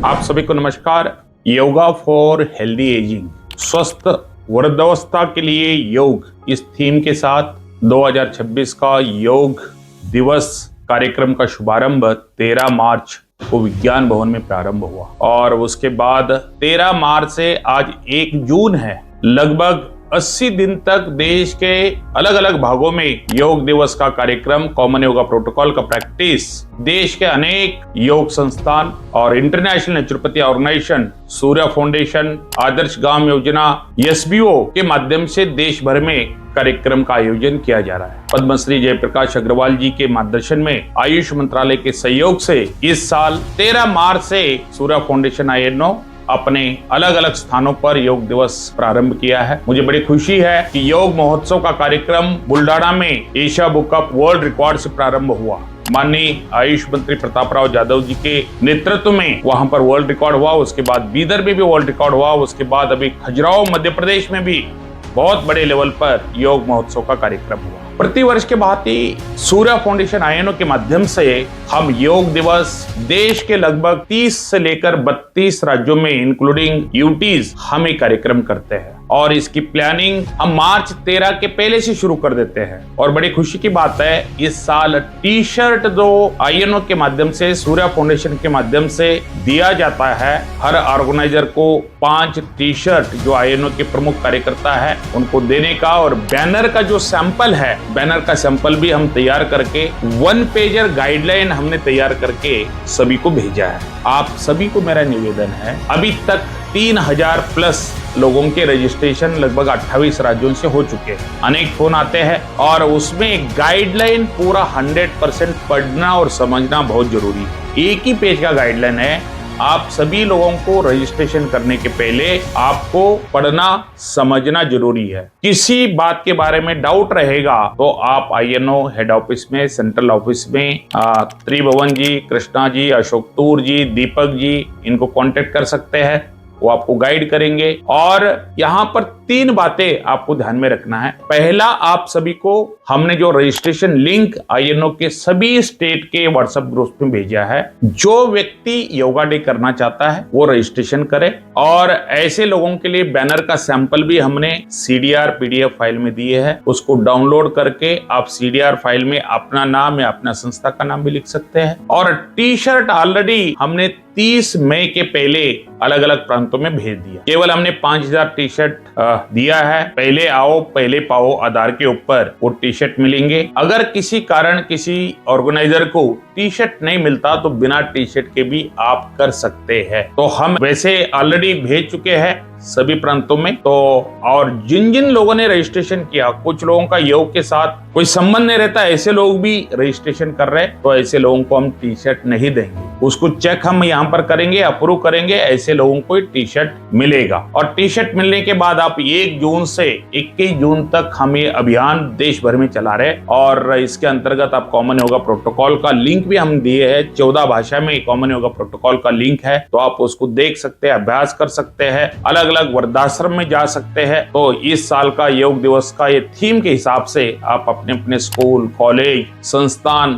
आप सभी को नमस्कार। योगा फॉर हेल्दी एजिंग, स्वस्थ वृद्धावस्था के लिए योग, इस थीम के साथ 2026 का योग दिवस कार्यक्रम का शुभारंभ 13 मार्च को विज्ञान भवन में प्रारंभ हुआ और उसके बाद 13 मार्च से आज 1 जून है। लगभग 80 दिन तक देश के अलग अलग भागों में योग दिवस का कार्यक्रम, कॉमन योगा प्रोटोकॉल का प्रैक्टिस, देश के अनेक योग संस्थान और इंटरनेशनल नेचुरोपैथी ऑर्गेनाइजेशन, सूर्य फाउंडेशन, आदर्श गांव योजना, एसबीओ के माध्यम से देश भर में कार्यक्रम का आयोजन किया जा रहा है। पद्मश्री जयप्रकाश अग्रवाल जी के मार्गदर्शन में आयुष मंत्रालय के सहयोग से इस साल 13 मार्च से सूर्य फाउंडेशन INO अपने अलग अलग स्थानों पर योग दिवस प्रारंभ किया है। मुझे बड़ी खुशी है कि योग महोत्सव का कार्यक्रम बुल्डाना में Asia book of world record से प्रारंभ हुआ। माननीय आयुष मंत्री प्रताप राव जाधव जी के नेतृत्व में वहां पर वर्ल्ड रिकॉर्ड हुआ, उसके बाद बीदर में भी वर्ल्ड रिकॉर्ड हुआ, उसके बाद अभी खजुराहो मध्य प्रदेश में भी बहुत बड़े लेवल पर योग महोत्सव का कार्यक्रम हुआ। प्रतिवर्ष के भांति सूर्य फाउंडेशन INO के माध्यम से हम योग दिवस देश के लगभग 30 से लेकर 32 राज्यों में इंक्लूडिंग यूटीज हम एक कार्यक्रम करते हैं और इसकी प्लानिंग हम मार्च 13 के पहले से शुरू कर देते हैं। और बड़ी खुशी की बात है, इस साल टी शर्ट जो INO के माध्यम से, सूर्य फाउंडेशन के माध्यम से दिया जाता है, हर ऑर्गेनाइजर को 5 टी शर्ट जो INO के प्रमुख कार्यकर्ता है उनको देने का, और बैनर का जो सैंपल है, बैनर का सैंपल भी हम तैयार करके 1 पेजर गाइडलाइन हमने तैयार करके सभी को भेजा है। आप सभी को मेरा निवेदन है, अभी तक 3000 प्लस लोगों के रजिस्ट्रेशन लगभग 28 राज्यों से हो चुके हैं। अनेक फोन आते हैं और उसमें गाइडलाइन पूरा 100% पढ़ना और समझना बहुत जरूरी है। एक ही पेज का गाइडलाइन है। आप सभी लोगों को रजिस्ट्रेशन करने के पहले आपको पढ़ना समझना जरूरी है। किसी बात के बारे में डाउट रहेगा तो आप INO हेड ऑफिस में, सेंट्रल ऑफिस में त्रिभुवन जी, कृष्णा जी, अशोक तूर जी, दीपक जी, इनको कांटेक्ट कर सकते हैं, वो आपको गाइड करेंगे। और यहाँ पर 3 बातें आपको ध्यान में रखना है। पहला, आप सभी को हमने जो रजिस्ट्रेशन लिंक INO के सभी स्टेट के व्हाट्सएप ग्रुप में भेजा है। जो व्यक्ति योगा डे करना चाहता है वो रजिस्ट्रेशन करे, और ऐसे लोगों के लिए बैनर का सैंपल भी हमने CDR PDF फाइल में दिए है। उसको डाउनलोड करके आप CDR फाइल में अपना नाम या अपना संस्था का नाम भी लिख सकते हैं। और टी शर्ट ऑलरेडी हमने 30 मई के पहले अलग अलग प्रांतों में भेज दिया। केवल हमने 5000 टी शर्ट दिया है। पहले आओ पहले पाओ आधार के ऊपर वो टी शर्ट मिलेंगे। अगर किसी कारण किसी ऑर्गेनाइजर को टी शर्ट नहीं मिलता तो बिना टी शर्ट के भी आप कर सकते हैं। तो हम वैसे ऑलरेडी भेज चुके हैं सभी प्रांतों में। तो और जिन जिन लोगों ने रजिस्ट्रेशन किया, कुछ लोगों का योग के साथ कोई संबंध नहीं रहता, ऐसे लोग भी रजिस्ट्रेशन कर रहे हैं, तो ऐसे लोगों को हम टी शर्ट नहीं देंगे। उसको चेक हम यहाँ पर करेंगे, अप्रूव करेंगे, ऐसे लोगों को टी शर्ट मिलेगा। और टी शर्ट मिलने के बाद आप 1 जून से 21 जून तक हम ये अभियान देश भर में चला रहे हैं। और इसके अंतर्गत आप कॉमन योगा प्रोटोकॉल का लिंक भी हम दिए है। 14 भाषा में कॉमन योगा प्रोटोकॉल का लिंक है, तो आप उसको देख सकते हैं, अभ्यास कर सकते हैं, अलग अलग वृद्धाश्रम में जा सकते हैं। तो इस साल का योग दिवस का ये थीम के हिसाब से आप अपने अपने स्कूल, कॉलेज, संस्थान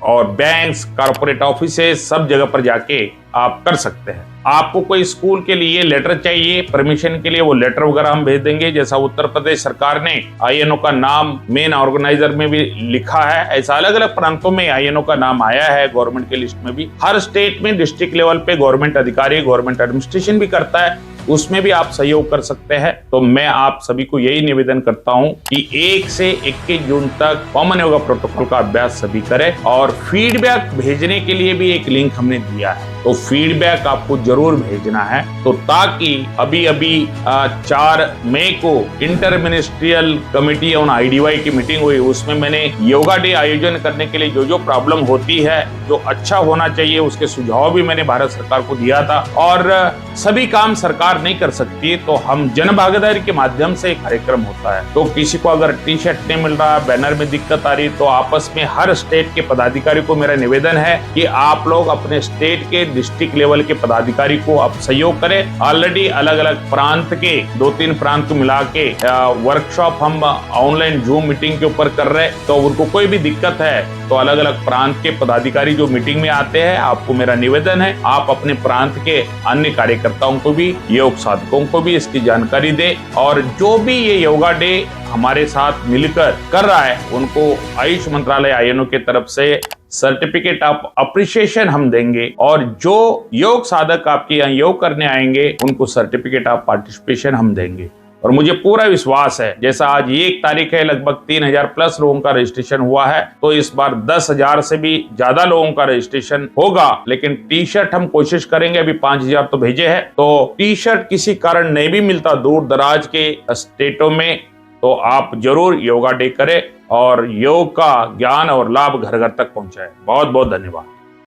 और बैंक्स, कॉर्पोरेट ऑफिसेस, सब जगह पर जाके आप कर सकते हैं। आपको कोई स्कूल के लिए लेटर चाहिए परमिशन के लिए, वो लेटर वगैरह हम भेज देंगे। जैसा उत्तर प्रदेश सरकार ने INO का नाम मेन ऑर्गेनाइजर में भी लिखा है, ऐसा अलग अलग प्रांतों में INO का नाम आया है गवर्नमेंट के लिस्ट में भी। हर स्टेट में डिस्ट्रिक्ट लेवल पे गवर्नमेंट अधिकारी, गवर्नमेंट एडमिनिस्ट्रेशन भी करता है, उसमें भी आप सहयोग कर सकते हैं। तो मैं आप सभी को यही निवेदन करता हूं कि 1 से 21 जून तक कॉमन योगा प्रोटोकॉल का अभ्यास सभी करें। और फीडबैक भेजने के लिए भी एक लिंक हमने दिया है, तो फीडबैक आपको जरूर भेजना है। तो ताकि अभी 4 मई को inter ministerial committee on IDY की मीटिंग हुई, उसमें मैंने योगा डे आयोजन करने के लिए जो प्रॉब्लम होती है, जो अच्छा होना चाहिए, उसके सुझाव भी मैंने भारत सरकार को दिया था। और सभी काम सरकार सरकार नहीं कर सकती, तो हम जन भागीदारी के माध्यम से कार्यक्रम होता है। तो किसी को अगर टी शर्ट नहीं मिल रहा, बैनर में दिक्कत आ रही, तो आपस में हर स्टेट के पदाधिकारी को मेरा निवेदन है कि आप लोग अपने स्टेट के डिस्ट्रिक्ट लेवल के पदाधिकारी को आप सहयोग करें। ऑलरेडी अलग अलग प्रांत के 2-3 प्रांत को मिला के वर्कशॉप हम ऑनलाइन जूम मीटिंग के ऊपर कर रहे हैं। तो उनको कोई भी दिक्कत है तो अलग अलग प्रांत के पदाधिकारी जो मीटिंग में आते हैं, आपको मेरा निवेदन है आप अपने प्रांत के अन्य कार्यकर्ताओं को भी, योग साधकों को भी इसकी जानकारी दे, और जो भी ये योगा डे हमारे साथ मिलकर कर रहा है उनको आयुष मंत्रालय INO के तरफ से सर्टिफिकेट ऑफ अप्रिशिएशन हम देंगे, और जो योग साधक आपके यहाँ योग करने आएंगे उनको सर्टिफिकेट ऑफ पार्टिसिपेशन हम देंगे। और मुझे पूरा विश्वास है, जैसा आज 1 तारीख है, लगभग 3000 प्लस लोगों का रजिस्ट्रेशन हुआ है, तो इस बार 10,000 से भी ज्यादा लोगों का रजिस्ट्रेशन होगा। लेकिन टी शर्ट हम कोशिश करेंगे, अभी 5,000 तो भेजे हैं, तो टी शर्ट किसी कारण नहीं भी मिलता दूर दराज के स्टेटों में, तो आप जरूर योगा डे करें और योग का ज्ञान और लाभ घर घर तक पहुंचाएं। बहुत बहुत धन्यवाद।